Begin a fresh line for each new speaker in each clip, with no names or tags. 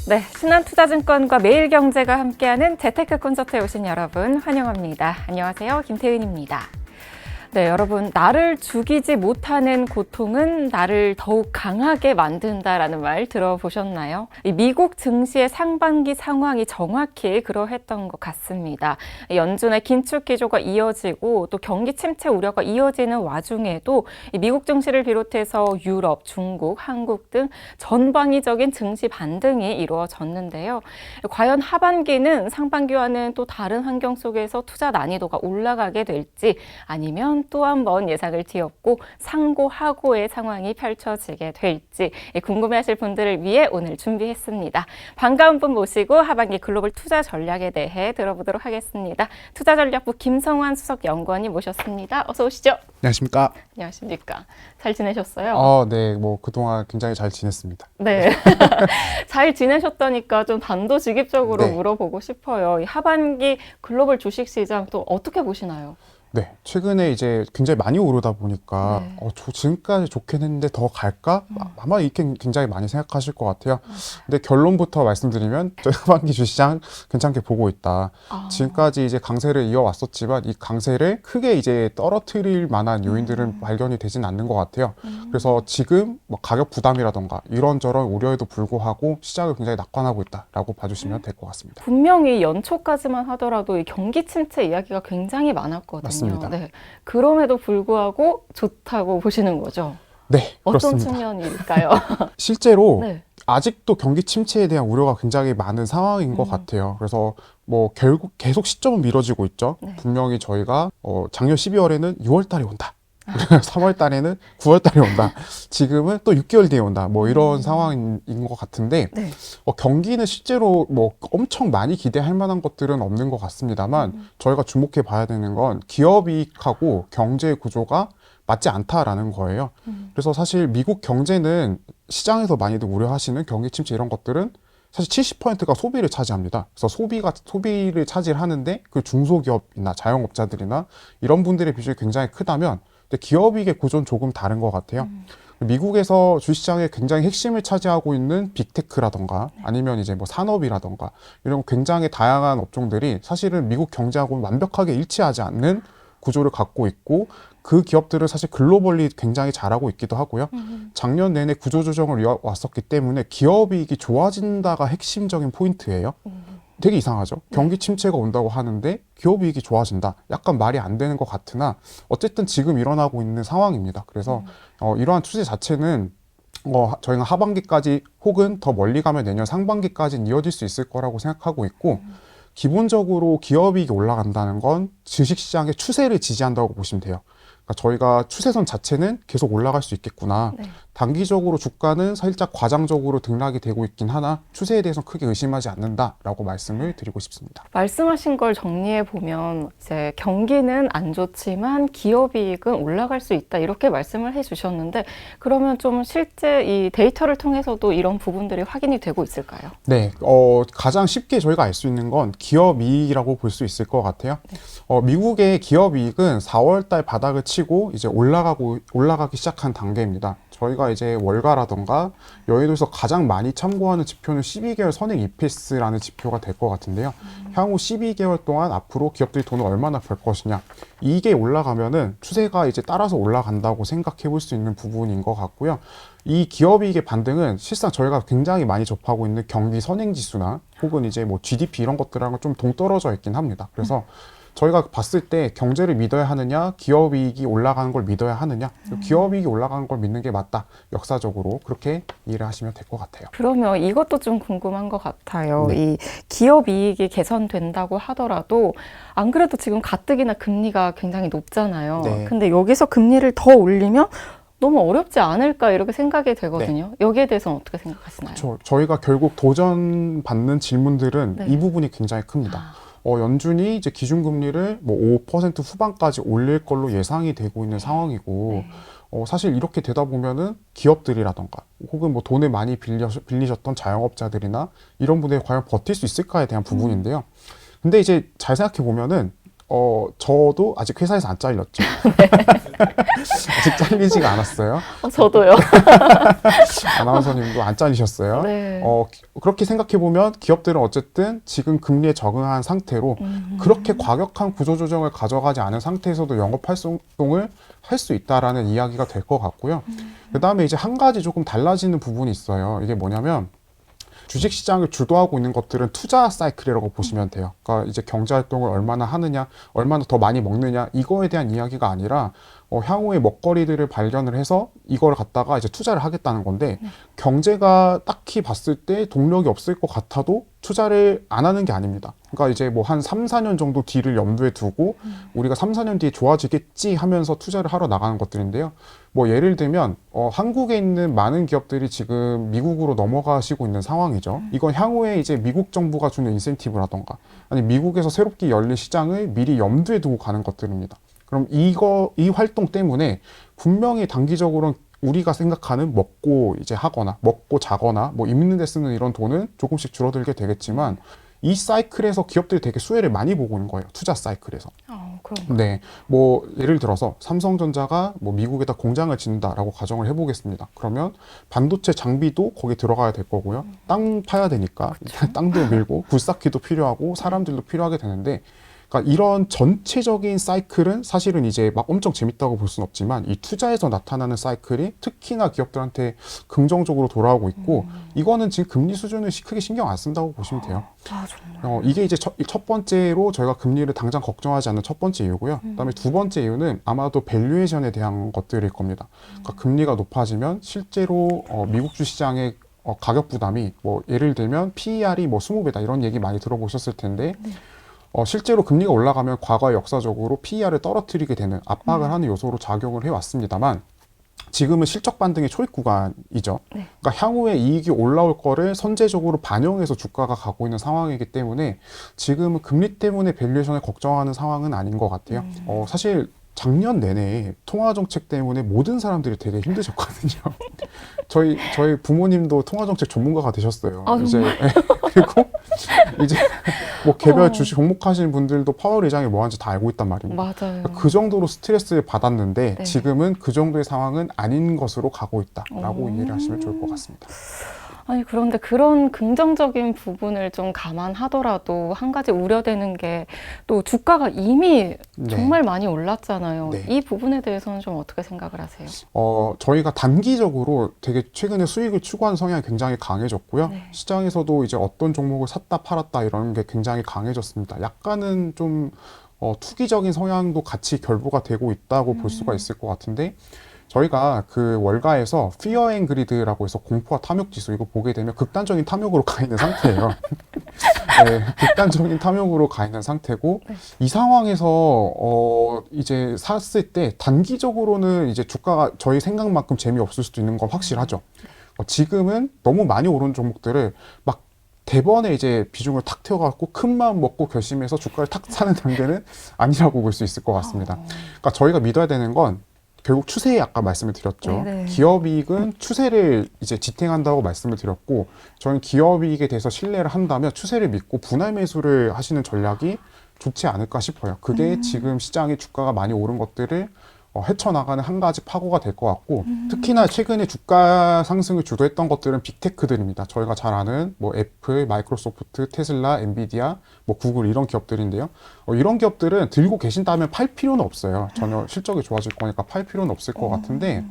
네, 신한투자증권과 매일경제가 함께하는 재테크 콘서트에 오신 여러분 환영합니다. 안녕하세요, 김태은입니다. 네, 여러분, 나를 죽이지 못하는 고통은 나를 더욱 강하게 만든다라는 말 들어보셨나요? 이 미국 증시의 상반기 상황이 정확히 그러했던 것 같습니다. 연준의 긴축 기조가 이어지고 또 경기 침체 우려가 이어지는 와중에도 이 미국 증시를 비롯해서 유럽, 중국, 한국 등 전방위적인 증시 반등이 이루어졌는데요. 과연 하반기는 상반기와는 또 다른 환경 속에서 투자 난이도가 올라가게 될지 아니면 또 한 번 예상을 뒤엎고 상고하고의 상황이 펼쳐지게 될지 궁금해하실 분들을 위해 오늘 준비했습니다. 반가운 분 모시고 하반기 글로벌 투자 전략에 대해 들어보도록 하겠습니다. 투자전략부 김성환 수석연구원님 모셨습니다. 어서 오시죠.
안녕하십니까.
안녕하십니까. 잘 지내셨어요?
네, 그동안 굉장히 잘 지냈습니다.
네. 잘 지내셨다니까 좀 단도직입적으로
네.
물어보고 싶어요. 이 하반기 글로벌 주식시장 또 어떻게 보시나요?
네, 최근에 이제 굉장히 많이 오르다 보니까
네.
지금까지 좋긴 했는데 더 갈까? 아마 이렇게 굉장히 많이 생각하실 것 같아요. 근데 결론부터 말씀드리면 저희 하반기 주시장 괜찮게 보고 있다. 지금까지 이제 강세를 이어왔었지만 이 강세를 크게 이제 떨어뜨릴 만한 요인들은 발견이 되진 않는 것 같아요. 그래서 지금 뭐 가격 부담이라던가 이런저런 우려에도 불구하고 시장을 굉장히 낙관하고 있다라고 봐주시면 될 것 같습니다.
분명히 연초까지만 하더라도 이 경기 침체 이야기가 굉장히 많았거든요.
맞습니다.
네. 그럼에도 불구하고 좋다고 보시는 거죠?
네,
어떤
그렇습니다.
측면일까요?
실제로
네.
아직도 경기 침체에 대한 우려가 굉장히 많은 상황인 것 같아요. 그래서 뭐 결국 계속 시점은 미뤄지고 있죠.
네.
분명히 저희가 작년 12월에는 6월 달에 온다. 3월 달에는 9월 달에 온다. 지금은 또 6개월 뒤에 온다. 뭐 이런 상황인 것 같은데
네.
경기는 실제로 뭐 엄청 많이 기대할 만한 것들은 없는 것 같습니다만 저희가 주목해 봐야 되는 건 기업 이익하고 경제 구조가 맞지 않다라는 거예요. 그래서 사실 미국 경제는 시장에서 많이들 우려하시는 경기 침체 이런 것들은 사실 70%가 소비를 차지합니다. 그래서 소비를 차지하는데 그 중소기업이나 자영업자들이나 이런 분들의 비중이 굉장히 크다면 근데 기업이익의 구조는 조금 다른 것 같아요. 미국에서 주식시장의 굉장히 핵심을 차지하고 있는 빅테크라던가 아니면 이제 뭐 산업이라던가 이런 굉장히 다양한 업종들이 사실은 미국 경제하고는 완벽하게 일치하지 않는 구조를 갖고 있고 그 기업들은 사실 글로벌리 굉장히 잘하고 있기도 하고요. 작년 내내 구조조정을 이어왔었기 때문에 기업이익이 좋아진다가 핵심적인 포인트예요. 되게 이상하죠. 경기 침체가 온다고 하는데 기업이익이 좋아진다. 약간 말이 안 되는 것 같으나 어쨌든 지금 일어나고 있는 상황입니다. 그래서 이러한 추세 자체는 저희가 하반기까지 혹은 더 멀리 가면 내년 상반기까지는 이어질 수 있을 거라고 생각하고 있고 기본적으로 기업이익이 올라간다는 건 주식시장의 추세를 지지한다고 보시면 돼요. 그러니까 저희가 추세선 자체는 계속 올라갈 수 있겠구나.
네.
단기적으로 주가는 살짝 과장적으로 등락이 되고 있긴 하나 추세에 대해서는 크게 의심하지 않는다라고 말씀을 드리고 싶습니다.
말씀하신 걸 정리해 보면 이제 경기는 안 좋지만 기업이익은 올라갈 수 있다 이렇게 말씀을 해주셨는데 그러면 좀 실제 이 데이터를 통해서도 이런 부분들이 확인이 되고 있을까요?
네, 가장 쉽게 저희가 알 수 있는 건 기업이익이라고 볼 수 있을 것 같아요. 미국의 기업이익은 4월달 바닥을 치고 이제 올라가기 시작한 단계입니다. 저희가 이제 월가라던가 여의도에서 가장 많이 참고하는 지표는 12개월 선행 EPS라는 지표가 될 것 같은데요. 향후 12개월 동안 앞으로 기업들이 돈을 얼마나 벌 것이냐. 이게 올라가면은 추세가 이제 따라서 올라간다고 생각해 볼 수 있는 부분인 것 같고요. 이 기업이익의 반등은 실상 저희가 굉장히 많이 접하고 있는 경기 선행지수나 혹은 이제 뭐 GDP 이런 것들하고 좀 동떨어져 있긴 합니다. 그래서 저희가 봤을 때 경제를 믿어야 하느냐, 기업이익이 올라가는 걸 믿어야 하느냐, 기업이익이 올라가는 걸 믿는 게 맞다. 역사적으로 그렇게 이해를 하시면 될 것 같아요.
그러면 이것도 좀 궁금한 것 같아요.
네.
이 기업이익이 개선된다고 하더라도 안 그래도 지금 가뜩이나 금리가 굉장히 높잖아요.
네.
근데 여기서 금리를 더 올리면 너무 어렵지 않을까 이렇게 생각이 되거든요. 여기에 대해서는 어떻게 생각하시나요?
저희가 결국 도전받는 질문들은
네.
이 부분이 굉장히 큽니다. 연준이 이제 기준금리를 뭐 5% 후반까지 올릴 걸로 예상이 되고 있는 상황이고, 사실 이렇게 되다 보면은 기업들이라던가 혹은 뭐 돈을 많이 빌리셨던 자영업자들이나 이런 분들이 과연 버틸 수 있을까에 대한 부분인데요. 근데 이제 잘 생각해 보면은 저도 아직 회사에서 안 잘렸죠. 아직 잘리지가 않았어요.
저도요.
아나운서님도 안 잘리셨어요.
네.
그렇게 생각해보면 기업들은 어쨌든 지금 금리에 적응한 상태로 그렇게 과격한 구조조정을 가져가지 않은 상태에서도 영업 활동을 할 수 있다라는 이야기가 될 것 같고요. 그 다음에 이제 한 가지 조금 달라지는 부분이 있어요. 이게 뭐냐면 주식시장을 주도하고 있는 것들은 투자 사이클이라고 보시면 돼요. 그러니까 이제 경제활동을 얼마나 하느냐, 얼마나 더 많이 먹느냐, 이거에 대한 이야기가 아니라 향후에 먹거리들을 발견을 해서 이걸 갖다가 이제 투자를 하겠다는 건데 경제가 딱히 봤을 때 동력이 없을 것 같아도 투자를 안 하는 게 아닙니다. 그러니까 이제 뭐 한 3, 4년 정도 뒤를 염두에 두고 우리가 3, 4년 뒤에 좋아지겠지 하면서 투자를 하러 나가는 것들인데요. 뭐 예를 들면 한국에 있는 많은 기업들이 지금 미국으로 넘어가시고 있는 상황이죠. 이건 향후에 이제 미국 정부가 주는 인센티브라던가 아니 미국에서 새롭게 열릴 시장을 미리 염두에 두고 가는 것들입니다. 그럼 이 활동 때문에 분명히 단기적으로는 우리가 생각하는 먹고 이제 하거나 먹고 자거나 뭐 입는 데 쓰는 이런 돈은 조금씩 줄어들게 되겠지만 이 사이클에서 기업들이 되게 수혜를 많이 보고 있는 거예요. 투자 사이클에서.
그런가요?
네. 뭐 예를 들어서 삼성전자가 뭐 미국에다 공장을 짓는다라고 가정을 해보겠습니다. 그러면 반도체 장비도 거기 들어가야 될 거고요. 땅 파야 되니까 땅도 밀고 굴삭기도 필요하고 사람들도 필요하게 되는데 그러니까 이런 전체적인 사이클은 사실은 이제 막 엄청 재밌다고 볼 수는 없지만 이 투자에서 나타나는 사이클이 특히나 기업들한테 긍정적으로 돌아오고 있고 이거는 지금 금리 수준을 크게 신경 안 쓴다고 보시면 돼요.
정말.
이게 이제 첫 번째로 저희가 금리를 당장 걱정하지 않는 첫 번째 이유고요. 그다음에 두 번째 이유는 아마도 밸류에이션에 대한 것들일 겁니다. 그러니까 금리가 높아지면 실제로 미국 주시장의 가격 부담이 뭐 예를 들면 PER이 뭐 20배다 이런 얘기 많이 들어보셨을 텐데 실제로 금리가 올라가면 과거 역사적으로 PER을 떨어뜨리게 되는 압박을 하는 요소로 작용을 해왔습니다만 지금은 실적 반등의 초입 구간이죠. 그러니까 향후에 이익이 올라올 거를 선제적으로 반영해서 주가가 가고 있는 상황이기 때문에 지금은 금리 때문에 밸류에이션을 걱정하는 상황은 아닌 것 같아요. 사실 작년 내내 통화정책 때문에 모든 사람들이 되게 힘드셨거든요. 저희 부모님도 통화정책 전문가가 되셨어요. 이제 그리고 이제 뭐 개별 주식 종목하시는 분들도 파월 의장이 뭐 하는지 다 알고 있단 말입니다.
맞아요.
그 정도로 스트레스를 받았는데
네.
지금은 그 정도의 상황은 아닌 것으로 가고 있다라고 이해를 하시면 좋을 것 같습니다.
아니, 그런데 그런 긍정적인 부분을 좀 감안하더라도 한 가지 우려되는 게 또 주가가 이미
네.
정말 많이 올랐잖아요.
네.
이 부분에 대해서는 좀 어떻게 생각을 하세요?
저희가 단기적으로 되게 최근에 수익을 추구하는 성향이 굉장히 강해졌고요.
네.
시장에서도 이제 어떤 종목을 샀다 팔았다 이런 게 굉장히 강해졌습니다. 약간은 좀 투기적인 성향도 같이 결부가 되고 있다고 볼 수가 있을 것 같은데 저희가 그 월가에서 Fear and Greed라고 해서 공포와 탐욕 지수 이거 보게 되면 극단적인 탐욕으로 가 있는 상태예요. 네, 극단적인 탐욕으로 가 있는 상태고 이 상황에서 이제 샀을 때 단기적으로는 이제 주가가 저희 생각만큼 재미없을 수도 있는 건 확실하죠. 지금은 너무 많이 오른 종목들을 막 대번에 이제 비중을 탁 태워갖고 큰 마음 먹고 결심해서 주가를 탁 사는 단계는 아니라고 볼 수 있을 것 같습니다. 그러니까 저희가 믿어야 되는 건 결국 추세에 아까 말씀을 드렸죠.
네네.
기업이익은 추세를 이제 지탱한다고 말씀을 드렸고 저는 기업이익에 대해서 신뢰를 한다면 추세를 믿고 분할 매수를 하시는 전략이 좋지 않을까 싶어요. 그게 지금 시장의 주가가 많이 오른 것들을 헤쳐나가는 한 가지 파고가 될 것 같고 특히나 최근에 주가 상승을 주도했던 것들은 빅테크들입니다. 저희가 잘 아는 뭐 애플, 마이크로소프트, 테슬라, 엔비디아, 뭐 구글 이런 기업들인데요. 이런 기업들은 들고 계신다면 팔 필요는 없어요. 전혀 실적이 좋아질 거니까 팔 필요는 없을 것 같은데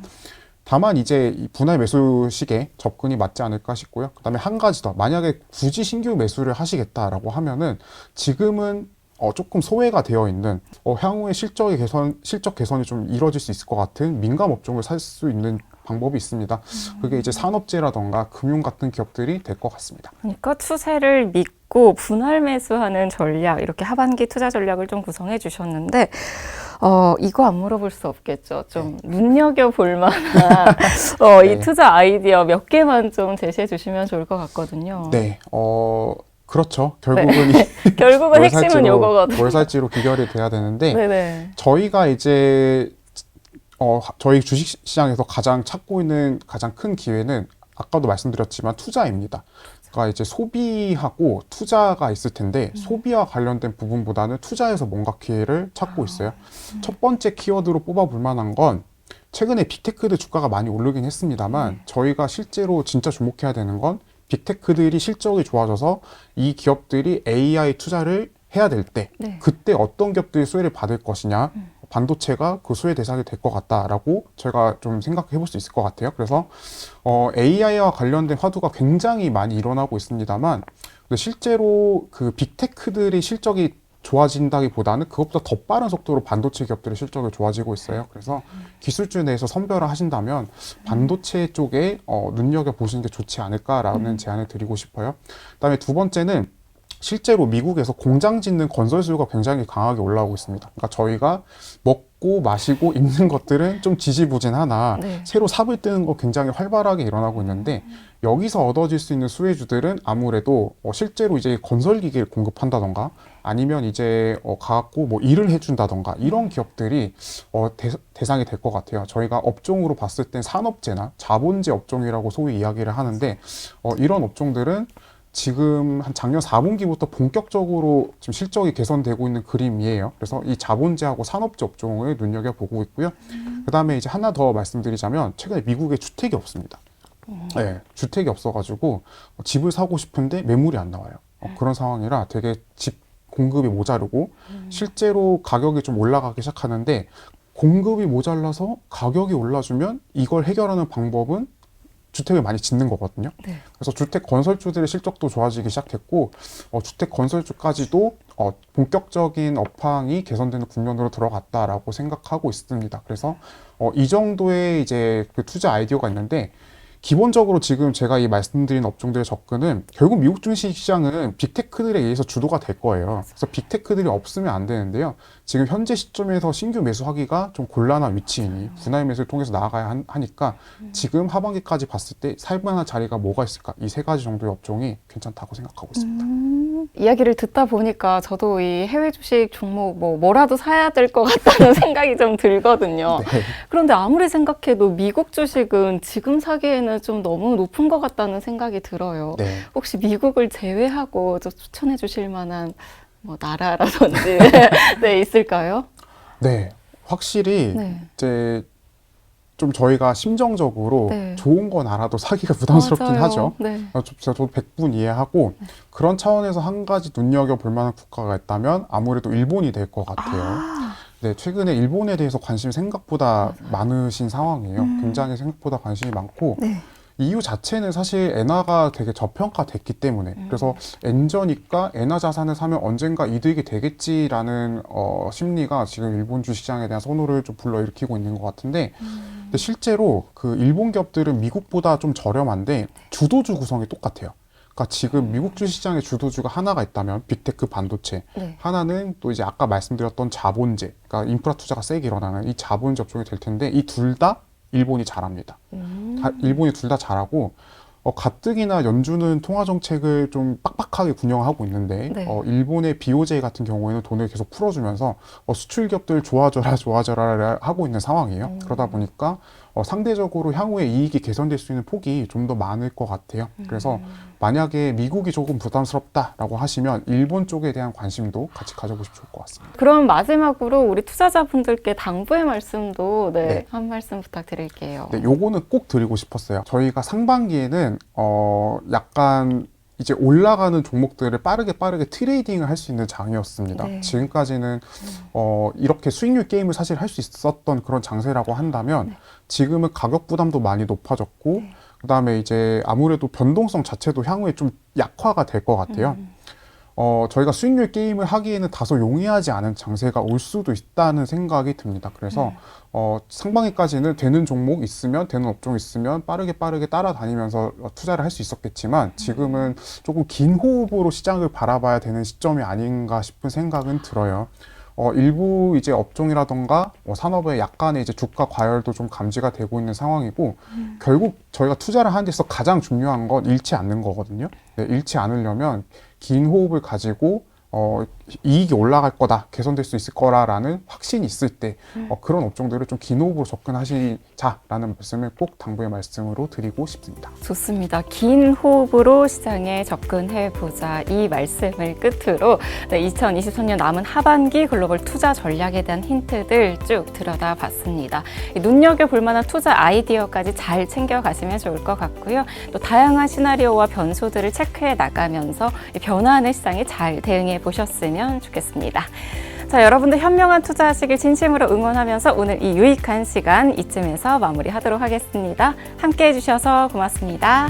다만 이제 이 분할 매수식에 접근이 맞지 않을까 싶고요. 그다음에 한 가지 더 만약에 굳이 신규 매수를 하시겠다라고 하면은 지금은 조금 소외가 되어 있는 향후에 실적 개선이 좀 이루어질 수 있을 것 같은 민감 업종을 살 수 있는 방법이 있습니다. 그게 이제 산업재라던가 금융 같은 기업들이 될 것 같습니다.
그러니까 추세를 믿고 분할 매수하는 전략, 이렇게 하반기 투자 전략을 좀 구성해 주셨는데 이거 안 물어볼 수 없겠죠. 좀 눈여겨볼 만한
네.
이 투자 아이디어 몇 개만 좀 제시해 주시면 좋을 것 같거든요.
네, 그렇죠. 결국은
결국은 핵심은 요거거든요.
뭘 살지로 귀결이 돼야 되는데
네네.
저희가 이제 저희 주식시장에서 가장 찾고 있는 가장 큰 기회는 아까도 말씀드렸지만 투자입니다. 그러니까 이제 소비하고 투자가 있을 텐데 소비와 관련된 부분보다는 투자에서 뭔가 기회를 찾고 있어요. 첫 번째 키워드로 뽑아볼 만한 건 최근에 빅테크들 주가가 많이 오르긴 했습니다만 저희가 실제로 진짜 주목해야 되는 건 빅테크들이 실적이 좋아져서 이 기업들이 AI 투자를 해야 될 때 그때 어떤 기업들이 수혜를 받을 것이냐, 반도체가 그 수혜 대상이 될 것 같다라고 저희가 좀 생각해 볼 수 있을 것 같아요. 그래서 AI와 관련된 화두가 굉장히 많이 일어나고 있습니다만 실제로 그 빅테크들의 실적이 좋아진다기보다는 그것보다 더 빠른 속도로 반도체 기업들의 실적이 좋아지고 있어요. 그래서 기술주 내에서 선별을 하신다면 반도체 쪽에 눈여겨보시는 게 좋지 않을까라는 제안을 드리고 싶어요. 그다음에 두 번째는 실제로 미국에서 공장 짓는 건설 수요가 굉장히 강하게 올라오고 있습니다. 그러니까 저희가 먹고 마시고 입는 것들은 좀 지지부진하나 새로 삽을 뜨는 거 굉장히 활발하게 일어나고 있는데 여기서 얻어질 수 있는 수혜주들은 아무래도 실제로 이제 건설 기기를 공급한다던가 아니면 이제 가갖고 뭐 일을 해준다던가 이런 기업들이 대상이 될 것 같아요. 저희가 업종으로 봤을 땐 산업재나 자본재 업종이라고 소위 이야기를 하는데 이런 업종들은 지금 한 작년 4분기부터 본격적으로 지금 실적이 개선되고 있는 그림이에요. 그래서 이 자본재하고 산업재 업종을 눈여겨보고 있고요. 그 다음에 이제 하나 더 말씀드리자면 최근에 미국에 주택이 없습니다. 네, 주택이 없어가지고 집을 사고 싶은데 매물이 안 나와요. 그런 상황이라 되게 집 공급이 모자르고 실제로 가격이 좀 올라가기 시작하는데 공급이 모자라서 가격이 올라주면 이걸 해결하는 방법은 주택을 많이 짓는 거거든요. 그래서 주택 건설주들의 실적도 좋아지기 시작했고 주택 건설주까지도 본격적인 업황이 개선되는 국면으로 들어갔다라고 생각하고 있습니다. 그래서 이 정도의 이제 그 투자 아이디어가 있는데 기본적으로 지금 제가 이 말씀드린 업종들의 접근은 결국 미국 주식시장은 빅테크들에 의해서 주도가 될 거예요. 그래서 빅테크들이 없으면 안 되는데요. 지금 현재 시점에서 신규 매수하기가 좀 곤란한 위치이니 분할 매수를 통해서 나아가야 하니까 지금 하반기까지 봤을 때 살만한 자리가 뭐가 있을까? 이 세 가지 정도의 업종이 괜찮다고 생각하고 있습니다.
이야기를 듣다 보니까 저도 이 해외 주식 종목 뭐라도 사야 될 것 같다는 생각이 좀 들거든요. 그런데 아무리 생각해도 미국 주식은 지금 사기에는 좀 너무 높은 것 같다는 생각이 들어요. 혹시 미국을 제외하고 좀 추천해 주실 만한 뭐 나라라든지 있을까요?
네, 확실히 이제 좀 저희가 심정적으로 좋은 건 알아도 사기가 부담스럽긴 하죠. 저도 100분 이해하고 그런 차원에서 한 가지 눈여겨볼 만한 국가가 있다면 아무래도 일본이 될 것 같아요. 네, 최근에 일본에 대해서 관심이 생각보다 많으신 상황이에요. 굉장히 생각보다 관심이 많고 이유 자체는 사실 엔화가 되게 저평가됐기 때문에 그래서 엔저니까 엔화 자산을 사면 언젠가 이득이 되겠지라는 심리가 지금 일본 주시장에 대한 선호를 좀 불러일으키고 있는 것 같은데 근데 실제로 그 일본 기업들은 미국보다 좀 저렴한데 주도주 구성이 똑같아요. 그러니까 지금 미국 주시장의 주도주가 하나가 있다면 빅테크 반도체, 하나는 또 이제 아까 말씀드렸던 자본재, 그러니까 인프라 투자가 세게 일어나는 이 자본재 업종이 될 텐데 이 둘 다 일본이 잘합니다. 일본이 둘 다 잘하고 가뜩이나 연준은 통화 정책을 좀 빡빡하게 군영하고 있는데 일본의 BOJ 같은 경우에는 돈을 계속 풀어주면서 수출 기업들 좋아져라 하고 있는 상황이에요. 그러다 보니까 상대적으로 향후에 이익이 개선될 수 있는 폭이 좀 더 많을 것 같아요. 그래서 만약에 미국이 조금 부담스럽다라고 하시면 일본 쪽에 대한 관심도 같이 가져보시면 좋을 것 같습니다.
그럼 마지막으로 우리 투자자분들께 당부의 말씀도 한 말씀 부탁드릴게요.
네, 요거는 꼭 드리고 싶었어요. 저희가 상반기에는 약간 이제 올라가는 종목들을 빠르게 트레이딩을 할 수 있는 장이었습니다. 지금까지는 이렇게 수익률 게임을 사실 할 수 있었던 그런 장세라고 한다면 지금은 가격 부담도 많이 높아졌고 그다음에 이제 아무래도 변동성 자체도 향후에 좀 약화가 될 것 같아요. 저희가 수익률 게임을 하기에는 다소 용이하지 않은 장세가 올 수도 있다는 생각이 듭니다. 그래서 상반기까지는 되는 종목 있으면, 되는 업종 있으면 빠르게 따라다니면서 투자를 할 수 있었겠지만 지금은 조금 긴 호흡으로 시장을 바라봐야 되는 시점이 아닌가 싶은 생각은 들어요. 일부 이제 업종이라던가 산업의 약간의 이제 주가 과열도 좀 감지가 되고 있는 상황이고 결국 저희가 투자를 하는 데서 가장 중요한 건 잃지 않는 거거든요. 잃지 않으려면 긴 호흡을 가지고 이익이 올라갈 거다, 개선될 수 있을 거라는 확신이 있을 때 그런 업종들을 좀 긴 호흡으로 접근하시자라는 말씀을 꼭 당부의 말씀으로 드리고 싶습니다.
좋습니다. 긴 호흡으로 시장에 접근해 보자 이 말씀을 끝으로 2023년 남은 하반기 글로벌 투자 전략에 대한 힌트들 쭉 들여다봤습니다. 눈여겨볼 만한 투자 아이디어까지 잘 챙겨가시면 좋을 것 같고요. 또 다양한 시나리오와 변수들을 체크해 나가면서 변화하는 시장에 잘 대응해 보셨으면 좋겠습니다. 자, 여러분들 현명한 투자하시길 진심으로 응원하면서 오늘 이 유익한 시간 이쯤에서 마무리하도록 하겠습니다. 함께 해주셔서 고맙습니다.